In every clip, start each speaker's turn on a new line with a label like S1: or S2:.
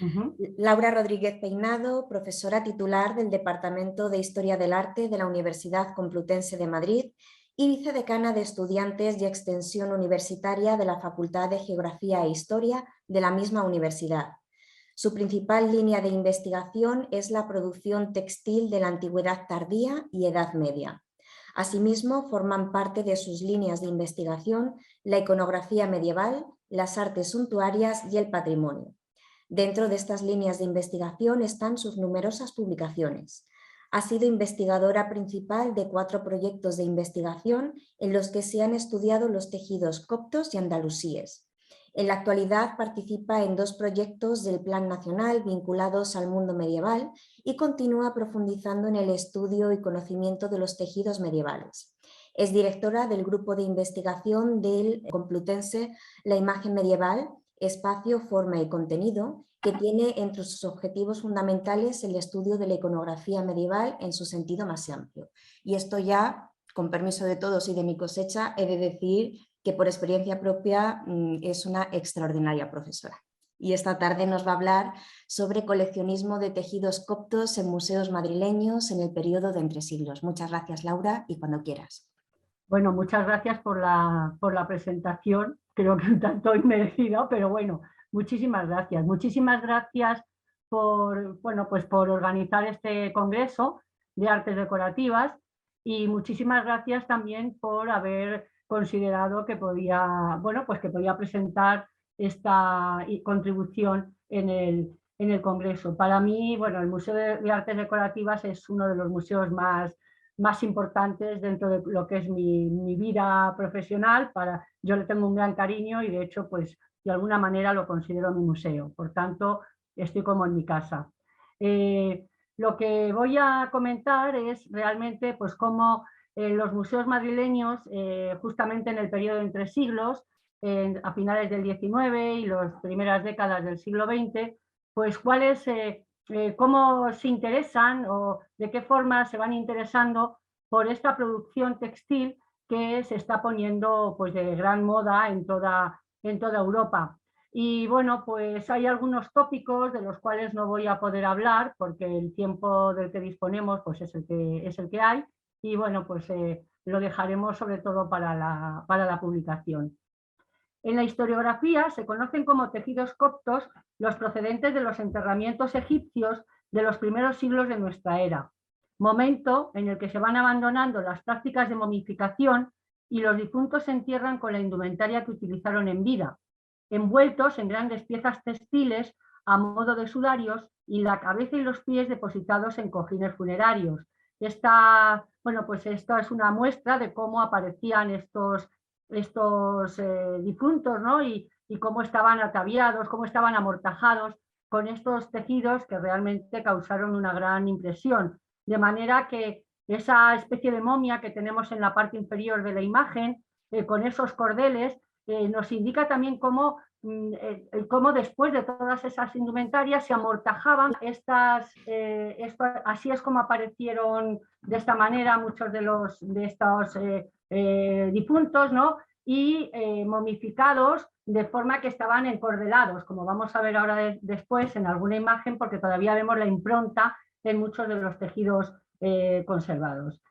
S1: Ujú.
S2: Laura Rodríguez Peinado, profesora titular del Departamento de Historia del Arte de la Universidad Complutense de Madrid y vicedecana de Estudiantes y Extensión Universitaria de la Facultad de Geografía e Historia de la misma universidad. Su principal línea de investigación es la producción textil de la Antigüedad tardía y Edad Media. Asimismo, forman parte de sus líneas de investigación la iconografía medieval, las artes suntuarias y el patrimonio. Dentro de estas líneas de investigación están sus numerosas publicaciones. Ha sido investigadora principal de 4 proyectos de investigación en los que se han estudiado los tejidos coptos y andalusíes. En la actualidad participa en 2 proyectos del Plan Nacional vinculados al mundo medieval y continúa profundizando en el estudio y conocimiento de los tejidos medievales. Es directora del grupo de investigación del Complutense La Imagen Medieval, Espacio, Forma y Contenido, que tiene entre sus objetivos fundamentales el estudio de la iconografía medieval en su sentido más amplio. Y esto ya, con permiso de todos y de mi cosecha, he de decir que por experiencia propia es una extraordinaria profesora. Y esta tarde nos va a hablar sobre coleccionismo de tejidos coptos en museos madrileños en el periodo de Entresiglos. Muchas gracias, Laura, y cuando quieras.
S1: Bueno, muchas gracias por la presentación, creo que un tanto inmerecida, pero bueno, muchísimas gracias. Muchísimas gracias por, bueno, pues por organizar este congreso de artes decorativas y muchísimas gracias también por haber considerado que podía, bueno, pues que podía presentar esta contribución en el congreso. Para mí, bueno, el Museo de Artes Decorativas es uno de los museos más importantes dentro de lo que es mi vida profesional. Yo le tengo un gran cariño y de hecho, pues de alguna manera lo considero mi museo. Por tanto, estoy como en mi casa. Lo que voy a comentar es realmente pues cómo los museos madrileños, justamente en el periodo de entre siglos, a finales del XIX y las primeras décadas del siglo XX, pues cuáles cómo se interesan o de qué forma se van interesando por esta producción textil que se está poniendo pues, de gran moda en toda Europa. Y bueno, pues hay algunos tópicos de los cuales no voy a poder hablar porque el tiempo del que disponemos pues, es el que hay y bueno, pues lo dejaremos sobre todo para la publicación. En la historiografía se conocen como tejidos coptos los procedentes de los enterramientos egipcios de los primeros siglos de nuestra era, momento en el que se van abandonando las prácticas de momificación y los difuntos se entierran con la indumentaria que utilizaron en vida, envueltos en grandes piezas textiles a modo de sudarios y la cabeza y los pies depositados en cojines funerarios. Bueno, pues esta es una muestra de cómo aparecían estos difuntos, ¿no? Y cómo estaban ataviados, cómo estaban amortajados con estos tejidos que realmente causaron una gran impresión. De manera que esa especie de momia que tenemos en la parte inferior de la imagen, con esos cordeles, nos indica también cómo después de todas esas indumentarias se amortajaban así es como aparecieron de esta manera muchos de estos difuntos, ¿no? Y momificados de forma que estaban encordelados, como vamos a ver ahora después en alguna imagen, porque todavía vemos la impronta en muchos de los tejidos conservados.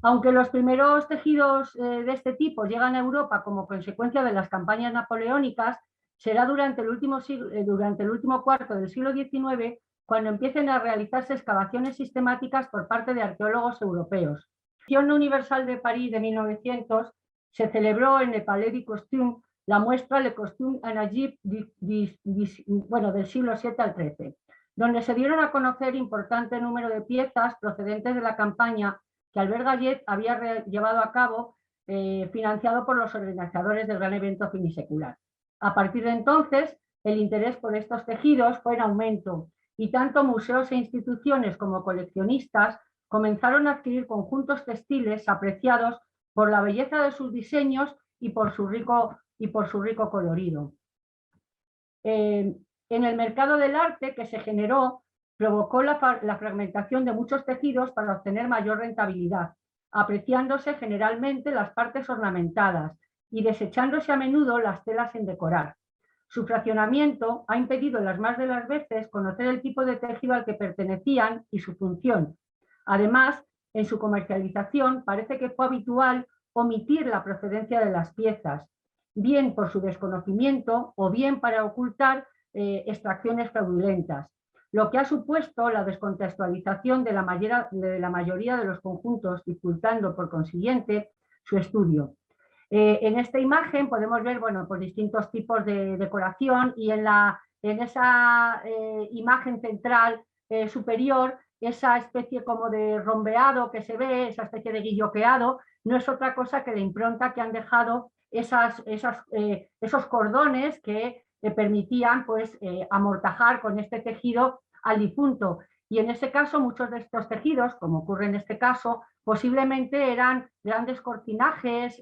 S1: Aunque los primeros tejidos de este tipo llegan a Europa como consecuencia de las campañas napoleónicas, será durante el último cuarto del siglo XIX cuando empiecen a realizarse excavaciones sistemáticas por parte de arqueólogos europeos. En la Exposición Universal de París de 1900 se celebró en el Palais du Costume la muestra Le Costume en Égypte del siglo VII al XIII, donde se dieron a conocer importante número de piezas procedentes de la campaña que Albert Gallet había llevado a cabo, financiado por los organizadores del gran evento finisecular. A partir de entonces, el interés por estos tejidos fue en aumento y tanto museos e instituciones como coleccionistas comenzaron a adquirir conjuntos textiles apreciados por la belleza de sus diseños y por su rico colorido. En el mercado del arte que se generó, provocó la fragmentación de muchos tejidos para obtener mayor rentabilidad, apreciándose generalmente las partes ornamentadas y desechándose a menudo las telas en decorar. Su fraccionamiento ha impedido las más de las veces conocer el tipo de tejido al que pertenecían y su función. Además, en su comercialización parece que fue habitual omitir la procedencia de las piezas, bien por su desconocimiento o bien para ocultar extracciones fraudulentas, lo que ha supuesto la descontextualización de la mayoría de los conjuntos, dificultando por consiguiente su estudio. En esta imagen podemos ver, bueno, pues distintos tipos de decoración y en esa imagen central superior, esa especie como de rombeado que se ve, esa especie de guilloqueado, no es otra cosa que la impronta que han dejado esos cordones que permitían pues, amortajar con este tejido al difunto. Y en ese caso, muchos de estos tejidos, como ocurre en este caso, posiblemente eran grandes cortinajes,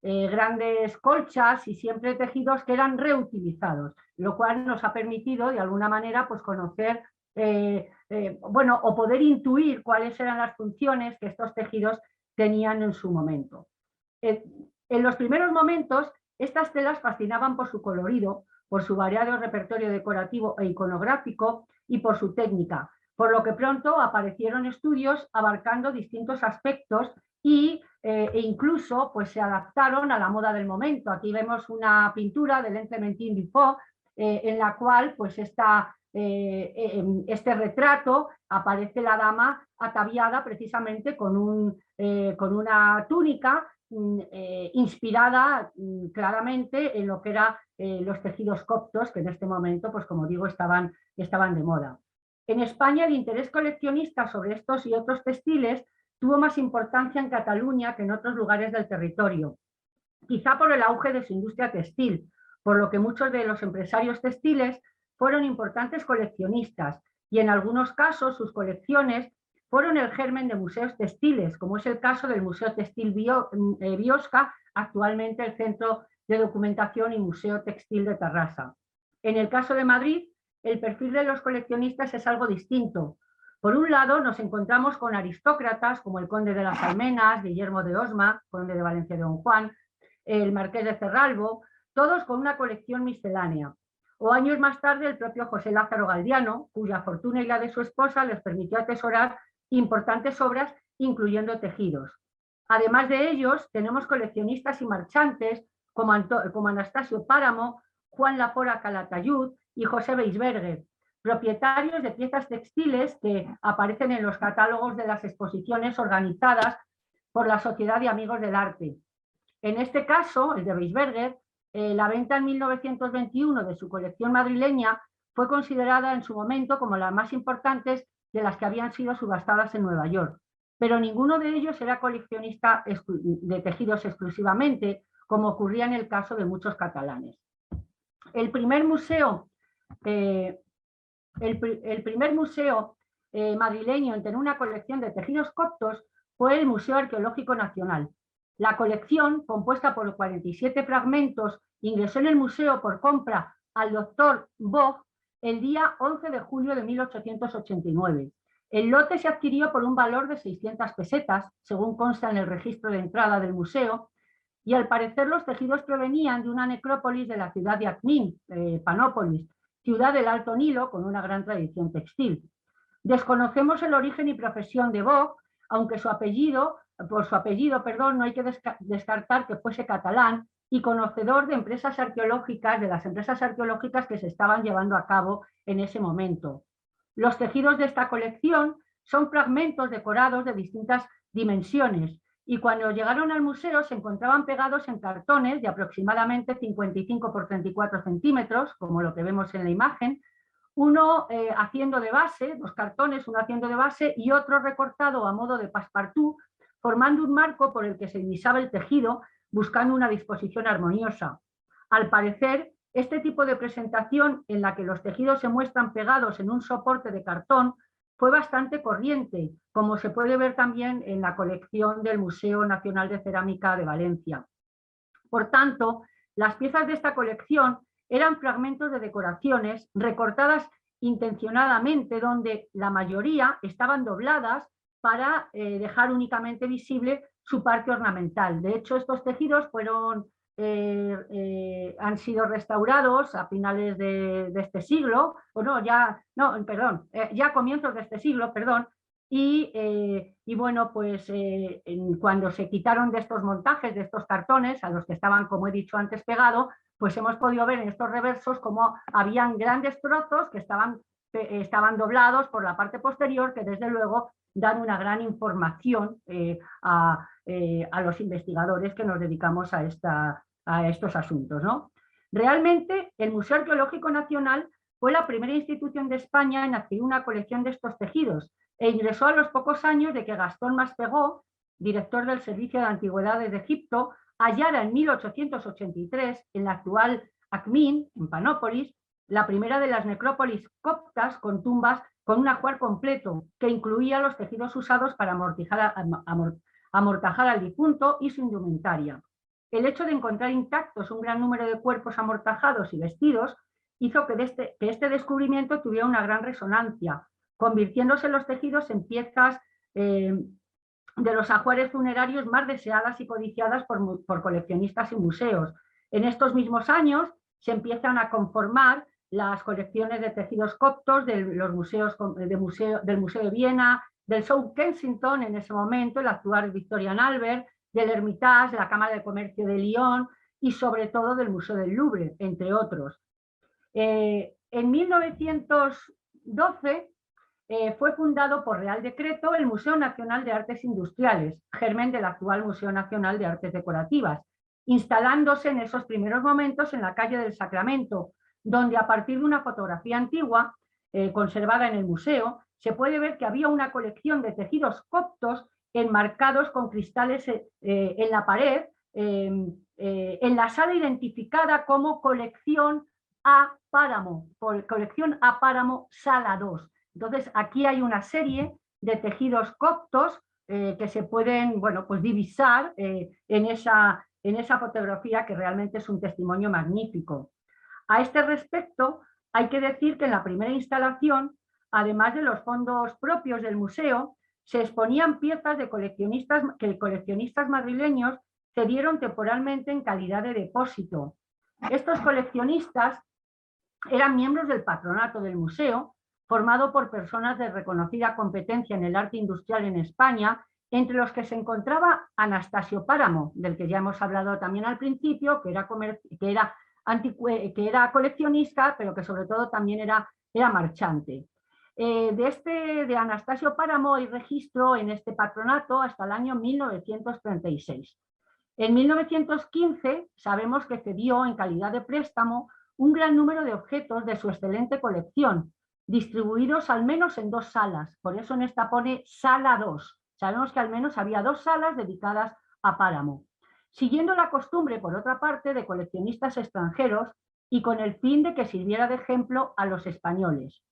S1: grandes colchas y siempre tejidos que eran reutilizados, lo cual nos ha permitido de alguna manera pues, conocer, bueno, o poder intuir cuáles eran las funciones que estos tejidos tenían en su momento. En los primeros momentos, estas telas fascinaban por su colorido, por su variado repertorio decorativo e iconográfico y por su técnica, por lo que pronto aparecieron estudios abarcando distintos aspectos e incluso pues, se adaptaron a la moda del momento. Aquí vemos una pintura de Len Clementine Dufault en la cual pues, este retrato aparece la dama ataviada precisamente con una túnica inspirada claramente en lo que eran los tejidos coptos, que en este momento, pues como digo, estaban de moda. En España, el interés coleccionista sobre estos y otros textiles tuvo más importancia en Cataluña que en otros lugares del territorio, quizá por el auge de su industria textil, por lo que muchos de los empresarios textiles fueron importantes coleccionistas y en algunos casos sus colecciones fueron el germen de museos textiles, como es el caso del Museo Textil Biosca, actualmente el Centro de Documentación y Museo Textil de Tarrasa. En el caso de Madrid, el perfil de los coleccionistas es algo distinto. Por un lado, nos encontramos con aristócratas como el conde de las Almenas, Guillermo de Osma, conde de Valencia de Don Juan, el marqués de Cerralbo, todos con una colección miscelánea. O años más tarde, el propio José Lázaro Galdiano, cuya fortuna y la de su esposa les permitió atesorar importantes obras, incluyendo tejidos. Además de ellos, tenemos coleccionistas y marchantes como Anastasio Páramo, Juan Lafora Calatayud y José Weisberger, propietarios de piezas textiles que aparecen en los catálogos de las exposiciones organizadas por la Sociedad de Amigos del Arte. En este caso, el de Weisberger, la venta en 1921 de su colección madrileña fue considerada en su momento como las más importantes de las que habían sido subastadas en Nueva York, pero ninguno de ellos era coleccionista de tejidos exclusivamente, como ocurría en el caso de muchos catalanes. El primer museo madrileño en tener una colección de tejidos coptos fue el Museo Arqueológico Nacional. La colección, compuesta por 47 fragmentos, ingresó en el museo por compra al doctor Bock el día 11 de julio de 1889. El lote se adquirió por un valor de 600 pesetas, según consta en el registro de entrada del museo, y al parecer los tejidos provenían de una necrópolis de la ciudad de Acmin, Panópolis, ciudad del Alto Nilo con una gran tradición textil. Desconocemos el origen y profesión de Bock, aunque por su apellido, no hay que descartar que fuese catalán y conocedor de empresas arqueológicas, de las empresas arqueológicas que se estaban llevando a cabo en ese momento. Los tejidos de esta colección son fragmentos decorados de distintas dimensiones y cuando llegaron al museo se encontraban pegados en cartones de aproximadamente 55 por 34 centímetros, como lo que vemos en la imagen, uno haciendo de base, dos cartones, uno haciendo de base y otro recortado a modo de passepartout, formando un marco por el que se divisaba el tejido, buscando una disposición armoniosa. Al parecer, este tipo de presentación en la que los tejidos se muestran pegados en un soporte de cartón fue bastante corriente, como se puede ver también en la colección del Museo Nacional de Cerámica de Valencia. Por tanto, las piezas de esta colección eran fragmentos de decoraciones recortadas intencionadamente, donde la mayoría estaban dobladas para dejar únicamente visible su parte ornamental. De hecho, estos tejidos fueron han sido restaurados a finales de este siglo, o no, ya, no, perdón, ya a comienzos de este siglo, perdón, y bueno, pues cuando se quitaron de estos montajes, de estos cartones, a los que estaban, como he dicho antes, pegados, pues hemos podido ver en estos reversos cómo habían grandes trozos que estaban doblados por la parte posterior, que desde luego dan una gran información a los investigadores que nos dedicamos a estos asuntos, ¿no? Realmente, el Museo Arqueológico Nacional fue la primera institución de España en adquirir una colección de estos tejidos e ingresó a los pocos años de que Gastón Mastegó, director del Servicio de Antigüedades de Egipto, hallara en 1883 en la actual Acmin, en Panópolis, la primera de las necrópolis coptas con tumbas con un ajuar completo que incluía los tejidos usados para amortajar al difunto y su indumentaria. El hecho de encontrar intactos un gran número de cuerpos amortajados y vestidos hizo que este descubrimiento tuviera una gran resonancia, convirtiéndose los tejidos en piezas de los ajuares funerarios más deseadas y codiciadas por coleccionistas y museos. En estos mismos años se empiezan a conformar las colecciones de tejidos coptos de los museos, del Museo de Viena, del South Kensington en ese momento, el actual Victorian Albert, del Hermitage, la Cámara de Comercio de Lyon y sobre todo del Museo del Louvre, entre otros. En 1912 fue fundado por Real Decreto el Museo Nacional de Artes Industriales, germen del actual Museo Nacional de Artes Decorativas, instalándose en esos primeros momentos en la calle del Sacramento, donde a partir de una fotografía antigua conservada en el museo, se puede ver que había una colección de tejidos coptos enmarcados con cristales en la pared, en la sala identificada como colección A Páramo, colección A Páramo, sala 2. Entonces, aquí hay una serie de tejidos coptos que se pueden, bueno, pues divisar en esa fotografía, que realmente es un testimonio magnífico. A este respecto, hay que decir que en la primera instalación, además de los fondos propios del museo, se exponían piezas de que coleccionistas madrileños cedieron temporalmente en calidad de depósito. Estos coleccionistas eran miembros del patronato del museo, formado por personas de reconocida competencia en el arte industrial en España, entre los que se encontraba Anastasio Páramo, del que ya hemos hablado también al principio, que era coleccionista, pero que sobre todo también era marchante. De Anastasio Páramo hay registro en este patronato hasta el año 1936. En 1915 sabemos que cedió en calidad de préstamo un gran número de objetos de su excelente colección, distribuidos al menos en 2 salas, por eso en esta pone sala 2. Sabemos que al menos había 2 salas dedicadas a Páramo. Siguiendo la costumbre, por otra parte, de coleccionistas extranjeros y con el fin de que sirviera de ejemplo a los españoles.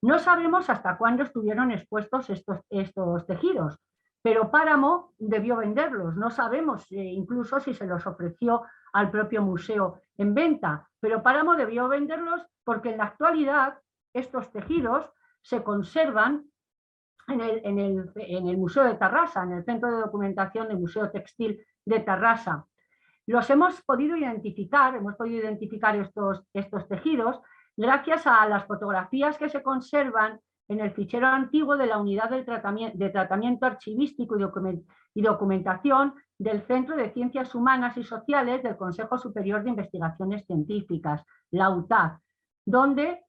S1: No sabemos hasta cuándo estuvieron expuestos estos tejidos, pero Páramo debió venderlos. No sabemos incluso si se los ofreció al propio museo en venta, pero Páramo debió venderlos porque en la actualidad estos tejidos se conservan en el Museo de Tarrasa, en el Centro de Documentación del Museo Textil de Tarrasa. Los hemos podido identificar estos tejidos gracias a las fotografías que se conservan en el fichero antiguo de la Unidad de Tratamiento Archivístico y Documentación del Centro de Ciencias Humanas y Sociales del Consejo Superior de Investigaciones Científicas, la UTAC, donde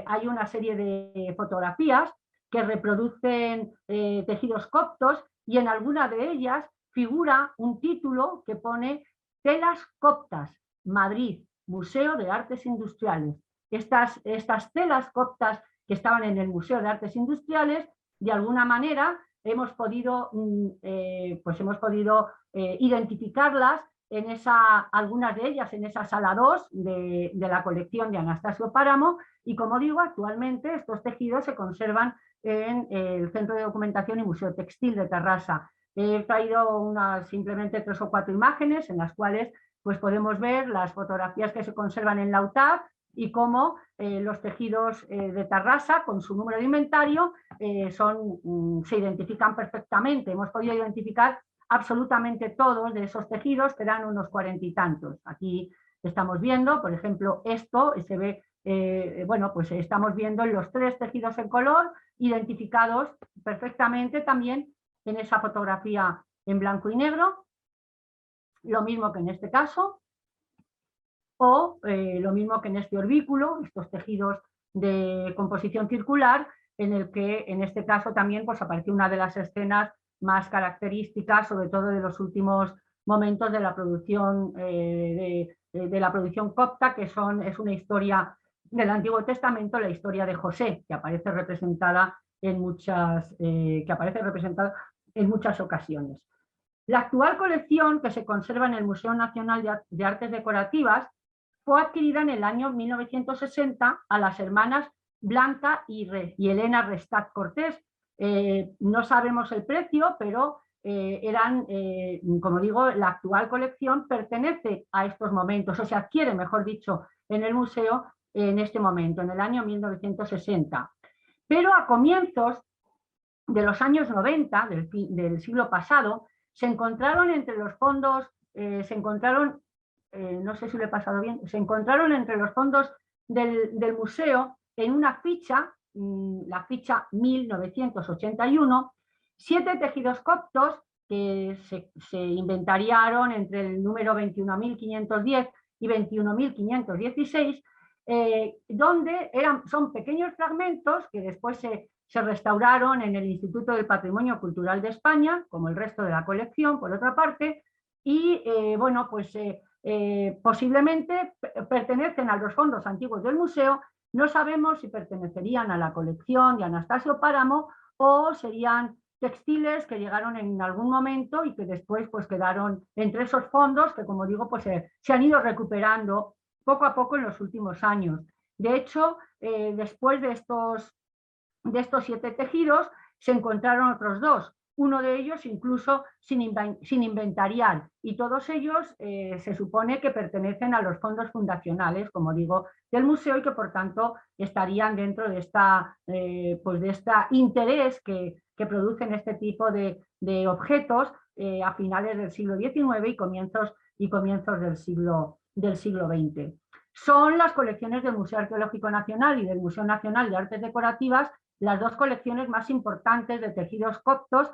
S1: hay una serie de fotografías que reproducen tejidos coptos y en alguna de ellas figura un título que pone Telas Coptas, Madrid, Museo de Artes Industriales. Estas telas coptas que estaban en el Museo de Artes Industriales, de alguna manera hemos podido identificarlas algunas de ellas en esa sala 2 de la colección de Anastasio Páramo, y como digo, actualmente estos tejidos se conservan en el Centro de Documentación y Museo Textil de Tarrasa. He traído simplemente 3 o 4 imágenes en las cuales pues, podemos ver las fotografías que se conservan en la UTAC y cómo los tejidos de Tarrasa, con su número de inventario, se identifican perfectamente. Hemos podido identificar absolutamente todos de esos tejidos, que eran unos 40 y tantos. Aquí estamos viendo, por ejemplo, esto se ve, bueno, pues estamos viendo los 3 tejidos en color, identificados perfectamente también en esa fotografía en blanco y negro, lo mismo que en este caso, o lo mismo que en este orbículo, estos tejidos de composición circular, en el que en este caso también pues, apareció una de las escenas más características, sobre todo de los últimos momentos de la producción, de la producción copta, que es una historia del Antiguo Testamento, la historia de José, que aparece representada en muchas ocasiones. La actual colección, que se conserva en el Museo Nacional de Artes Decorativas, fue adquirida en el año 1960 a las hermanas Blanca y Elena Restat Cortés. No sabemos el precio, pero como digo, la actual colección pertenece a estos momentos, o se adquiere, mejor dicho, en el museo en este momento, en el año 1960. Pero a comienzos de los años 90 del siglo pasado, se encontraron entre los fondos, no sé si lo he pasado bien, se encontraron entre los fondos del museo en una ficha, la ficha 1981, 7 tejidos coptos que se inventariaron entre el número 21.510 y 21.516, donde son pequeños fragmentos que después se restauraron en el Instituto del Patrimonio Cultural de España, como el resto de la colección, por otra parte, y bueno, pues posiblemente pertenecen a los fondos antiguos del museo. No sabemos si pertenecerían a la colección de Anastasio Páramo o serían textiles que llegaron en algún momento y que después pues quedaron entre esos fondos que, como digo, pues se han ido recuperando poco a poco en los últimos años. De hecho, después de estos 7 tejidos se encontraron otros 2, uno de ellos incluso sin inventariar, y todos ellos se supone que pertenecen a los fondos fundacionales, como digo, del museo, y que por tanto estarían dentro de pues de este interés que producen este tipo de objetos a finales del siglo XIX y comienzos del siglo XX. Son las colecciones del Museo Arqueológico Nacional y del Museo Nacional de Artes Decorativas las 2 colecciones más importantes de tejidos coptos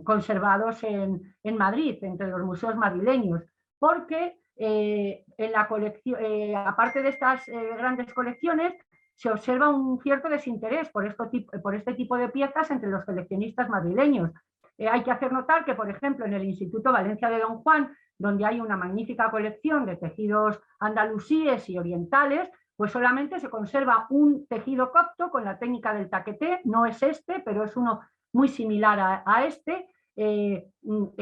S1: conservados en Madrid, entre los museos madrileños, porque en la colección, aparte de estas grandes colecciones, se observa un cierto desinterés por este tipo de piezas entre los coleccionistas madrileños. Hay que hacer notar que, por ejemplo, en el Instituto Valencia de Don Juan, donde hay una magnífica colección de tejidos andalusíes y orientales, pues solamente se conserva un tejido copto con la técnica del taqueté, no es este, pero es uno muy similar a este, que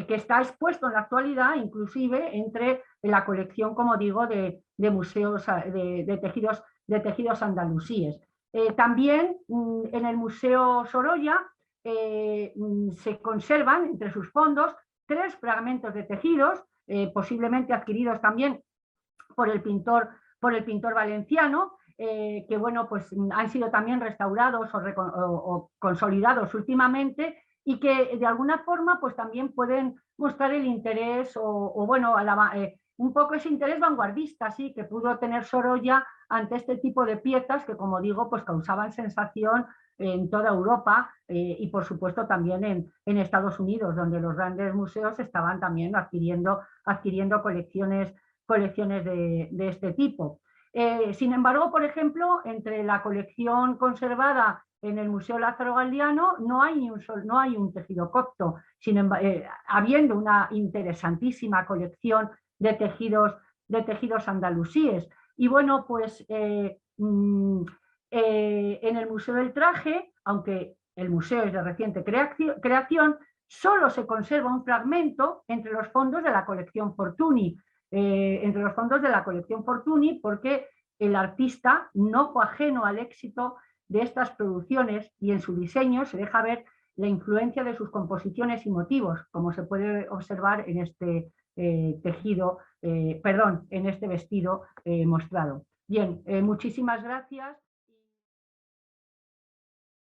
S1: está expuesto en la actualidad, inclusive entre la colección, como digo, de museos de tejidos andalusíes. También en el Museo Sorolla se conservan entre sus fondos 3 fragmentos de tejidos, posiblemente adquiridos también por el pintor valenciano, que bueno, pues han sido también restaurados o consolidados últimamente, y que de alguna forma pues también pueden mostrar el interés bueno, un poco ese interés vanguardista, sí, que pudo tener Sorolla ante este tipo de piezas que, como digo, pues causaban sensación en toda Europa y por supuesto también en Estados Unidos, donde los grandes museos estaban también adquiriendo colecciones de este tipo. Sin embargo, por ejemplo, entre la colección conservada en el Museo Lázaro Galdiano no hay un tejido copto, habiendo una interesantísima colección de tejidos andalusíes. Y bueno, pues en el Museo del Traje, aunque el museo es de reciente creación, solo se conserva un fragmento entre los fondos de la colección Fortuny, porque el artista no fue ajeno al éxito de estas producciones y en su diseño se deja ver la influencia de sus composiciones y motivos, como se puede observar en este en este vestido mostrado. Bien, muchísimas gracias.